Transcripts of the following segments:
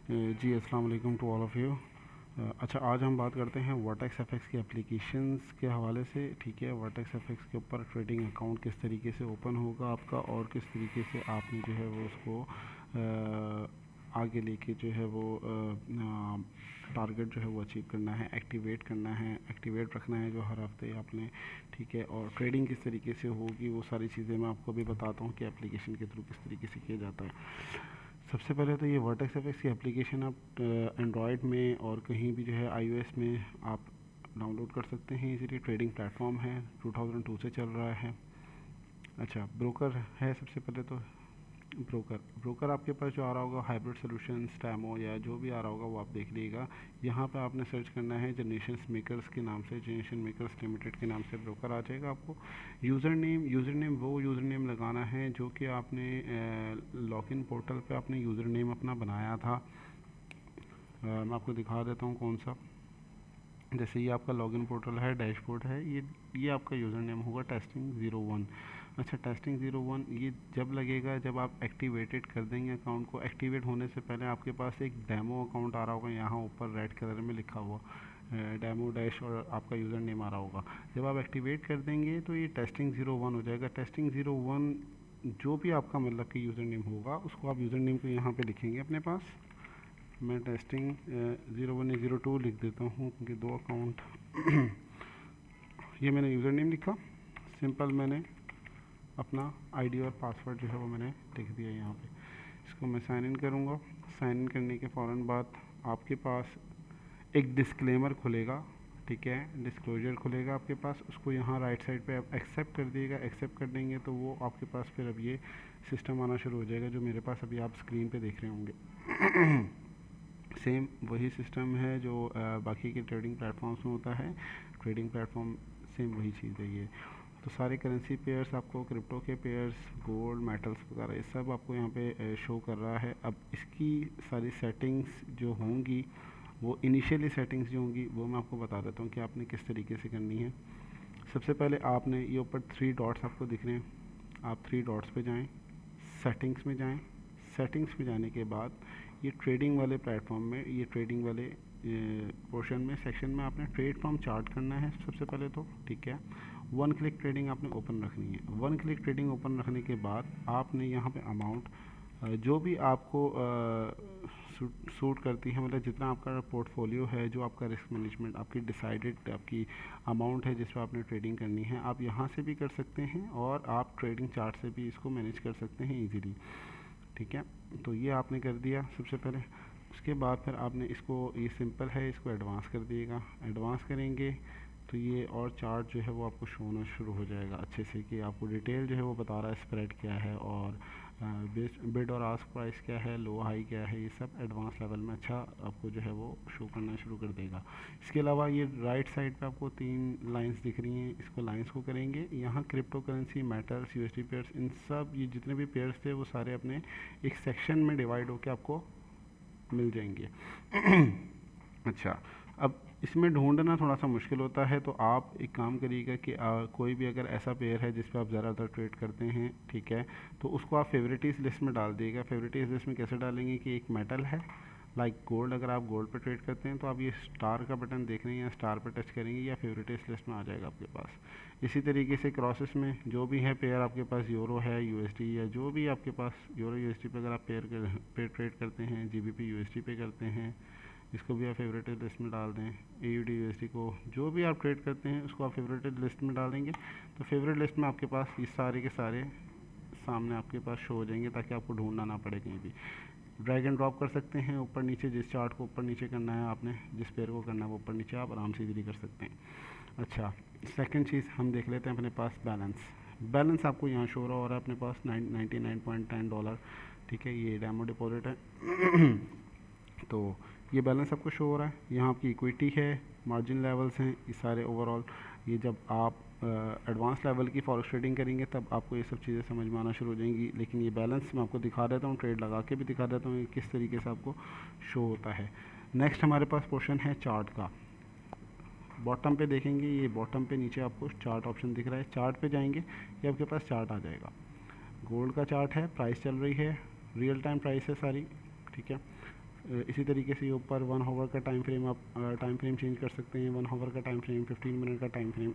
जी अस्सलाम वालेकुम to all of you. अच्छा, आज हम बात करते हैं वर्टेक्स एफएक्स की एप्लीकेशंस के हवाले से। ठीक है, वर्टेक्स एफएक्स के ऊपर ट्रेडिंग अकाउंट किस तरीके से ओपन होगा आपका और किस तरीके से आपने जो है वो उसको आगे लेके जो है वो टारगेट जो है वो अचीव करना है, एक्टिवेट करना है, एक्टिवेट रखना है जो हर हफ्ते आपने। ठीक है, और ट्रेडिंग किस तरीके से होगी वो सारी चीज़ें मैं आपको भी बताता हूँ कि एप्लीकेशन के थ्रू किस तरीके से किया जाता है। सबसे पहले तो ये वर्टेक्स एफएक्स की एप्लीकेशन आप एंड्रॉयड में और कहीं भी जो है आईओएस में आप डाउनलोड कर सकते हैं इजीली। ट्रेडिंग प्लेटफॉर्म है, 2002 से चल रहा है। अच्छा, ब्रोकर है सबसे पहले तो। ब्रोकर ब्रोकर आपके पास जो आ रहा होगा, हाइब्रिड सॉल्यूशंस, टैमो या जो भी आ रहा होगा वो आप देख लीजिएगा। यहाँ पे आपने सर्च करना है जनरेशन मेकर्स के नाम से, जनरेशन मेकर्स लिमिटेड के नाम से ब्रोकर आ जाएगा आपको। यूज़र नेम वो यूज़र नेम लगाना है जो कि आपने लॉगिन पोर्टल पे आपने यूज़र नेम अपना बनाया था। मैं आपको दिखा देता हूँ कौन सा। जैसे ये आपका लॉगिन पोर्टल है, डैशबोर्ड है, ये आपका यूज़र नेम होगा टेस्टिंग 01। अच्छा, टेस्टिंग 01 ये जब लगेगा जब आप एक्टिवेटेड कर देंगे अकाउंट को। एक्टिवेट होने से पहले आपके पास एक डेमो अकाउंट आ रहा होगा, यहाँ ऊपर रेड कलर में लिखा हुआ डेमो डैश और आपका यूज़र नेम आ रहा होगा। जब आप एक्टिवेट कर देंगे तो ये टेस्टिंग 01 हो जाएगा। टेस्टिंग 01 जो भी आपका मतलब कि यूज़र नेम होगा उसको आप यूज़र नेम को यहाँ पे लिखेंगे अपने पास। मैं टेस्टिंग 01 या 02 लिख देता हूँ क्योंकि दो अकाउंट ये मैंने यूज़र नेम लिखा, सिंपल मैंने अपना आईडी और पासवर्ड जो है वो मैंने लिख दिया यहाँ पे। इसको मैं साइन इन करूँगा। साइन इन करने के फ़ौरन बाद आपके पास एक डिस्क्लेमर खुलेगा। ठीक है, डिस्क्लोजर खुलेगा आपके पास, उसको यहाँ राइट साइड पे आप एक्सेप्ट कर दिएगा। एक्सेप्ट कर देंगे तो वो आपके पास फिर अब ये सिस्टम आना शुरू हो जाएगा जो मेरे पास अभी आप स्क्रीन पे देख रहे होंगे। सेम वही सिस्टम है जो बाकी के ट्रेडिंग प्लेटफॉर्म्स में होता है। ट्रेडिंग प्लेटफॉर्म सेम वही चीज़ है ये। तो सारे करेंसी पेयर्स आपको, क्रिप्टो के पेयर्स, गोल्ड, मेटल्स वगैरह ये सब आपको यहाँ पे शो कर रहा है। अब इसकी सारी सेटिंग्स जो होंगी वो इनिशियली सेटिंग्स जो होंगी वो मैं आपको बता देता हूँ कि आपने किस तरीके से करनी है। सबसे पहले आपने ये ऊपर 3 डॉट्स आपको दिख रहे हैं, आप 3 डॉट्स पे जाएं, सेटिंग्स में जाएं। सेटिंग्स में जाने के बाद ये ट्रेडिंग वाले प्लेटफॉर्म में, ये ट्रेडिंग वाले पोर्शन में, सेक्शन में आपने ट्रेड फ्रॉम चार्ट करना है सबसे पहले तो। ठीक है, वन क्लिक ट्रेडिंग आपने ओपन रखनी है। वन क्लिक ट्रेडिंग ओपन रखने के बाद आपने यहाँ पे अमाउंट जो भी आपको सूट करती है, मतलब जितना आपका पोर्टफोलियो है, जो आपका रिस्क मैनेजमेंट, आपकी डिसाइडेड आपकी अमाउंट है जिस पर आपने ट्रेडिंग करनी है, आप यहाँ से भी कर सकते हैं और आप ट्रेडिंग चार्ट से भी इसको मैनेज कर सकते हैं इजीली। ठीक है, तो ये आपने कर दिया सबसे पहले। उसके बाद फिर आपने इसको, ये सिंपल है, इसको एडवांस कर दिएगा। एडवांस करेंगे तो ये और चार्ट जो है वो आपको शो होना शुरू हो जाएगा अच्छे से, कि आपको डिटेल जो है वो बता रहा है स्प्रेड क्या है और बिड और आस्क प्राइस क्या है, लो हाई क्या है, ये सब एडवांस लेवल में अच्छा आपको जो है वो शो करना शुरू कर देगा। इसके अलावा ये राइट साइड पे आपको 3 लाइंस दिख रही हैं, इसको लाइंस को करेंगे। यहाँ crypto currency, metals, USD pairs, इन सब ये जितने भी पेयर्स थे वो सारे अपने एक सेक्शन में डिवाइड होकर आपको मिल जाएंगे। अच्छा, अब इसमें ढूंढना थोड़ा सा मुश्किल होता है, तो आप एक काम करिएगा कि कोई भी अगर ऐसा पेयर है जिस पे आप ज़्यादातर ट्रेड करते हैं, ठीक है, तो उसको आप फेवरेटिस लिस्ट में डाल दिएगा। फेवरेटिस लिस्ट में कैसे डालेंगे कि एक मेटल है लाइक गोल्ड, अगर आप गोल्ड पे ट्रेड करते हैं तो आप ये स्टार का बटन देख रहे हैं, या स्टार पे टच करेंगे या फेवरेटिस लिस्ट में आ जाएगा आपके पास। इसी तरीके से क्रॉसेस में जो भी है पेयर आपके पास, यूरो है, यूएसडी या जो भी आपके पास, यूरो यूएसडी पे अगर आप पेयर ट्रेड करते हैं, जीबीपी यूएसडी पे करते हैं, इसको भी आप फेवरेटेड लिस्ट में डाल दें। एयूडी यूएसडी को, जो भी आप ट्रेड करते हैं उसको आप फेवरेटेड लिस्ट में डालेंगे तो फेवरेट लिस्ट में आपके पास ये सारे के सारे सामने आपके पास शो हो जाएंगे, ताकि आपको ढूंढना ना पड़े कहीं भी। ड्रैग एंड ड्रॉप कर सकते हैं ऊपर नीचे, जिस चार्ट को ऊपर नीचे करना है आपने, जिस पेयर को करना है वो ऊपर नीचे आप आराम से इजीली कर सकते हैं। अच्छा, सेकंड चीज़ हम देख लेते हैं अपने पास बैलेंस। बैलेंस आपको यहाँ शो हो रहा है अपने पास $99.10। ठीक है, ये डेमो डिपॉजिट है। तो ये बैलेंस आपको शो हो रहा है। यहाँ आपकी इक्विटी है, मार्जिन लेवल्स हैं, ये सारे ओवरऑल। ये जब आप एडवांस लेवल की फॉरेक्स ट्रेडिंग करेंगे तब आपको ये सब चीज़ें समझ में आना शुरू हो जाएंगी, लेकिन ये बैलेंस मैं आपको दिखा देता हूँ, ट्रेड लगा के भी दिखा देता हूँ किस तरीके से आपको शो होता है। नेक्स्ट हमारे पास पोर्शन है चार्ट का। बॉटम पे देखेंगे, ये बॉटम पे नीचे आपको चार्ट ऑप्शन दिख रहा है, चार्ट पे जाएंगे ये आपके पास चार्ट आ जाएगा। गोल्ड का चार्ट है, प्राइस चल रही है, रियल टाइम प्राइस है सारी। ठीक है, इसी तरीके से ऊपर 1 आवर का टाइम फ्रेम आप टाइम फ्रेम चेंज कर सकते हैं, 1 आवर का टाइम फ्रेम, 15 मिनट का टाइम फ्रेम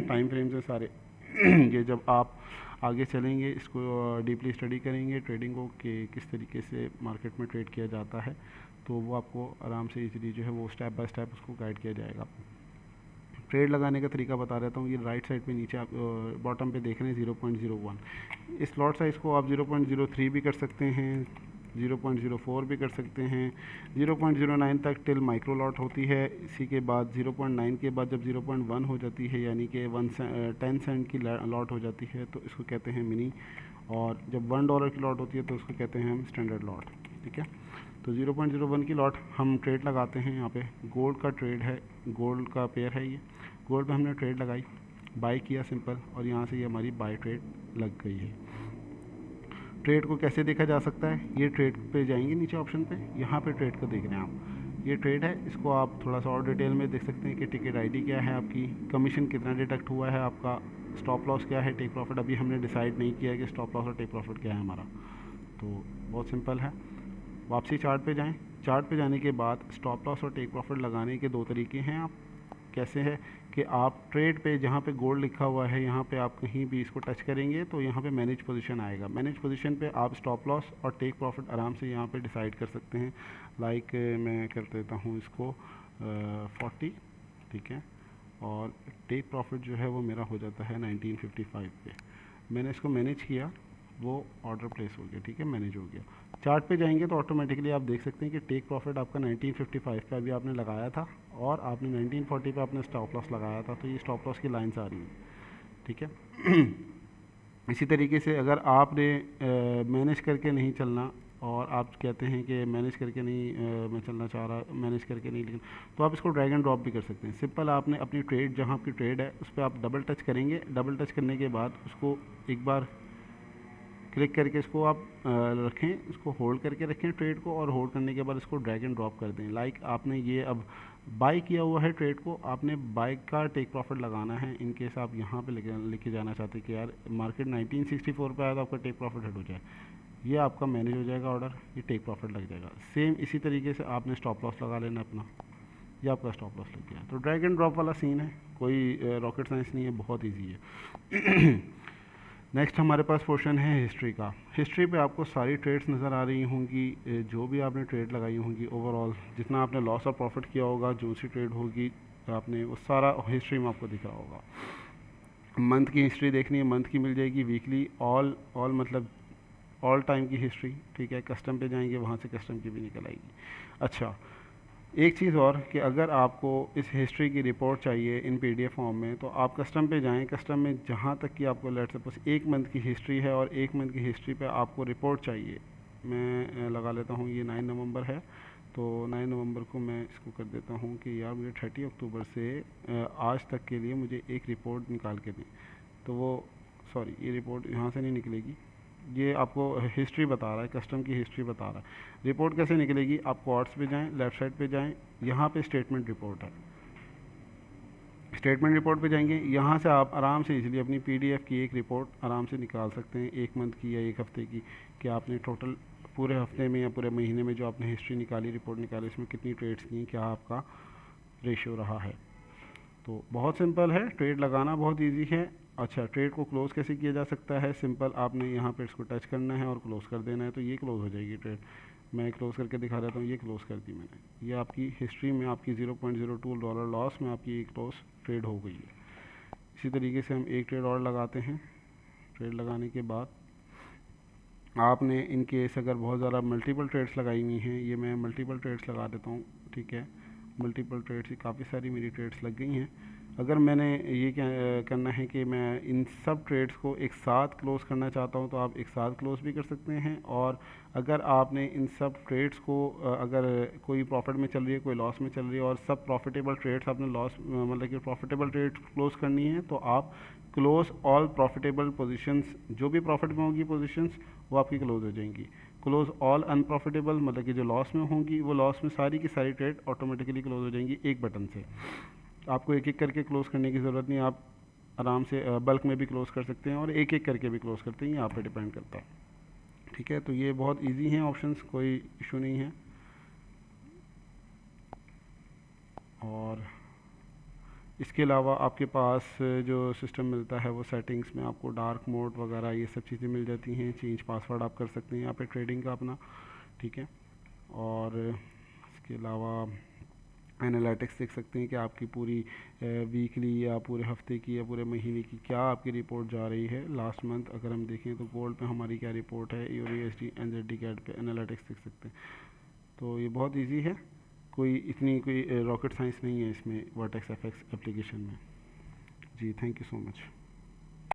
टाइम फ्रेम से सारे ये जब आप आगे चलेंगे इसको डीपली स्टडी करेंगे ट्रेडिंग को कि किस तरीके से मार्केट में ट्रेड किया जाता है, तो वो आपको आराम से इजीली जो है वो स्टेप बाय स्टेप उसको गाइड किया जाएगा। ट्रेड लगाने का तरीका बता देता हूँ। ये राइट साइड पे नीचे आप बॉटम पे देख रहे हैं 0.01। इस लॉट साइज़ को आप 0.03 भी कर सकते हैं, 0.04 भी कर सकते हैं, 0.09 तक टिल माइक्रो लॉट होती है। इसी के बाद 0.9 के बाद जब 0.1 हो जाती है यानी कि 10 सेंट की लॉट हो जाती है तो इसको कहते हैं मिनी, और जब $1 की लॉट होती है तो उसको कहते हैं हम स्टैंडर्ड लॉट। ठीक है, तो 0.01 की लॉट हम ट्रेड लगाते हैं। यहाँ पे गोल्ड का ट्रेड है, गोल्ड का पेयर है ये। गोल्ड पे हमने ट्रेड लगाई, बाई किया सिंपल, और यहाँ से ये हमारी बाई ट्रेड लग गई है। ट्रेड को कैसे देखा जा सकता है, ये ट्रेड पे जाएंगे नीचे ऑप्शन पे, यहाँ पे ट्रेड को देख रहे हैं आप, ये ट्रेड है। इसको आप थोड़ा सा और डिटेल में देख सकते हैं कि टिकट आईडी क्या है आपकी, कमीशन कितना डिडक्ट हुआ है आपका, स्टॉप लॉस क्या है, टेक प्रॉफिट अभी हमने डिसाइड नहीं किया है कि स्टॉप लॉस और टेक प्रॉफिट क्या है हमारा, तो बहुत सिंपल है। वापसी चार्ट पे जाएं, चार्ट पे जाने के बाद स्टॉप लॉस और टेक प्रॉफिट लगाने के दो तरीके हैं। आप कैसे है कि आप ट्रेड पे जहाँ पे गोल्ड लिखा हुआ है यहाँ पे आप कहीं भी इसको टच करेंगे तो यहाँ पे मैनेज पोजीशन आएगा। मैनेज पोजीशन पे आप स्टॉप लॉस और टेक प्रॉफिट आराम से यहाँ पे डिसाइड कर सकते हैं। लाइक मैं कर देता हूँ इसको 40, ठीक है, और टेक प्रॉफिट जो है वो मेरा हो जाता है 1955 पे। मैंने इसको मैनेज किया, वो ऑर्डर प्लेस हो गया, ठीक है, मैनेज हो गया। चार्ट पे जाएंगे तो ऑटोमेटिकली आप देख सकते हैं कि टेक प्रॉफिट आपका 1955 पे अभी आपने लगाया था और आपने 1940 पे आपने स्टॉप लॉस लगाया था, तो ये स्टॉप लॉस की लाइन्स आ रही हैं, ठीक है। इसी तरीके से अगर आपने मैनेज करके नहीं चलना और आप कहते हैं कि मैनेज करके नहीं मैं चलना चाह रहा, मैनेज करके नहीं, लेकिन तो आप इसको ड्रैग एंड ड्रॉप भी कर सकते हैं। सिंपल आपने अपनी ट्रेड, जहाँ आपकी ट्रेड है उस पर आप डबल टच करेंगे, डबल टच करने के बाद उसको एक बार क्लिक करके इसको आप रखें, इसको होल्ड करके रखें ट्रेड को, और होल्ड करने के बाद इसको ड्रैग एंड ड्रॉप कर दें। लाइक आपने ये अब बाई किया हुआ है ट्रेड को, आपने बाई का टेक प्रॉफिट लगाना है। इन केस आप यहाँ पे लेके जाना चाहते हैं कि यार मार्केट 1964 पे आया तो आपका टेक प्रॉफिट हिट हो जाए, ये आपका मैनेज हो जाएगा ऑर्डर, ये टेक प्रॉफिट लग जाएगा। सेम इसी तरीके से आपने स्टॉप लॉस लगा लेना अपना, ये आपका स्टॉप लॉस लग गया। तो ड्रैग एंड ड्रॉप वाला सीन है, कोई रॉकेट साइंस नहीं है, बहुत ईजी है। नेक्स्ट हमारे पास पोर्शन है हिस्ट्री का। हिस्ट्री पे आपको सारी ट्रेड्स नज़र आ रही होंगी, जो भी आपने ट्रेड लगाई होंगी, ओवरऑल जितना आपने लॉस और प्रॉफिट किया होगा, जो सी ट्रेड होगी आपने वो सारा हिस्ट्री में आपको दिख रहा होगा। मंथ की हिस्ट्री देखनी है, मंथ की मिल जाएगी, वीकली, ऑल मतलब ऑल टाइम की हिस्ट्री, ठीक है। कस्टम पे जाएंगे, वहाँ से कस्टम की भी निकल आएगी। अच्छा, एक चीज़ और कि अगर आपको इस हिस्ट्री की रिपोर्ट चाहिए इन PDF फॉर्म में, तो आप कस्टम पे जाएं। कस्टम में जहाँ तक कि आपको लेट सपोज 1 मंथ की हिस्ट्री है और 1 मंथ की हिस्ट्री पे आपको रिपोर्ट चाहिए, मैं लगा लेता हूँ ये 9 नवंबर है, तो 9 नवंबर को मैं इसको कर देता हूँ कि यार मुझे 30 अक्टूबर से आज तक के लिए मुझे एक रिपोर्ट निकाल के दें। तो वो सॉरी, ये रिपोर्ट यहाँ से नहीं निकलेगी, ये आपको हिस्ट्री बता रहा है, कस्टम की हिस्ट्री बता रहा है। रिपोर्ट कैसे निकलेगी, आप क्वार्ट्स पे जाएं, लेफ़्ट साइड पे जाएं, यहाँ पे स्टेटमेंट रिपोर्ट है, स्टेटमेंट रिपोर्ट पे जाएंगे, यहाँ से आप आराम से इजीली अपनी PDF की एक रिपोर्ट आराम से निकाल सकते हैं, 1 मंथ की या 1 हफ्ते की, कि आपने टोटल पूरे हफ्ते में या पूरे महीने में जो आपने हिस्ट्री निकाली, रिपोर्ट निकाली, इसमें कितनी ट्रेड्स की, क्या आपका रेशियो रहा है। तो बहुत सिंपल है, ट्रेड लगाना बहुत ईजी है। अच्छा, ट्रेड को क्लोज़ कैसे किया जा सकता है, सिंपल आपने यहाँ पे इसको टच करना है और क्लोज़ कर देना है, तो ये क्लोज़ हो जाएगी ट्रेड। मैं क्लोज़ करके दिखा देता हूँ, ये क्लोज़ कर दी मैंने, ये आपकी हिस्ट्री में आपकी $0.02 लॉस में आपकी एक क्लोज़ ट्रेड हो गई है। इसी तरीके से हम एक ट्रेड और लगाते हैं। ट्रेड लगाने के बाद आपने इन केस अगर बहुत ज़्यादा मल्टीपल ट्रेड्स लगाई हुई हैं, ये मैं मल्टीपल ट्रेड्स लगा देता हूँ, ठीक है। मल्टीपल ट्रेड्स, काफ़ी सारी मेरी ट्रेड्स लग गई हैं। अगर मैंने ये क्या करना है कि मैं इन सब ट्रेड्स को एक साथ क्लोज़ करना चाहता हूँ, तो आप एक साथ क्लोज़ भी कर सकते हैं। और अगर आपने इन सब ट्रेड्स को अगर कोई प्रॉफिट में चल रही है, कोई लॉस में चल रही है, और सब प्रॉफिटेबल ट्रेड्स आपने लॉस मतलब कि प्रॉफिटेबल ट्रेड्स क्लोज़ करनी है, तो आप क्लोज़ ऑल प्रॉफिटेबल पोजीशंस, जो भी प्रॉफिट में होगी पोजीशंस वो आपकी क्लोज़ हो जाएंगी। क्लोज़ ऑल अनप्रॉफिटेबल मतलब कि जो लॉस में होंगी, वो लॉस में सारी की सारी ट्रेड ऑटोमेटिकली क्लोज़ हो जाएंगी एक बटन से। आपको एक एक करके क्लोज़ करने की ज़रूरत नहीं, आप आराम से बल्क में भी क्लोज़ कर सकते हैं और एक एक करके भी क्लोज़ करते हैं, ये आप पे डिपेंड करता है, ठीक है। तो ये बहुत इजी हैं ऑप्शंस, कोई इशू नहीं है। और इसके अलावा आपके पास जो सिस्टम मिलता है वो सेटिंग्स में आपको डार्क मोड वगैरह ये सब चीज़ें मिल जाती हैं। चेंज पासवर्ड आप कर सकते हैं यहाँ पे ट्रेडिंग का अपना, ठीक है। और इसके अलावा एनालिटिक्स देख सकते हैं कि आपकी पूरी वीकली या पूरे हफ्ते की या पूरे महीने की क्या आपकी रिपोर्ट जा रही है। लास्ट मंथ अगर हम देखें तो गोल्ड पे हमारी क्या रिपोर्ट है, यूएसडी एनजेडी कैड पे एनालिटिक्स देख सकते हैं। तो ये बहुत इजी है, कोई इतनी कोई रॉकेट साइंस नहीं है इसमें वर्टेक्स एफएक्स एप्लीकेशन में। जी थैंक यू सो मच।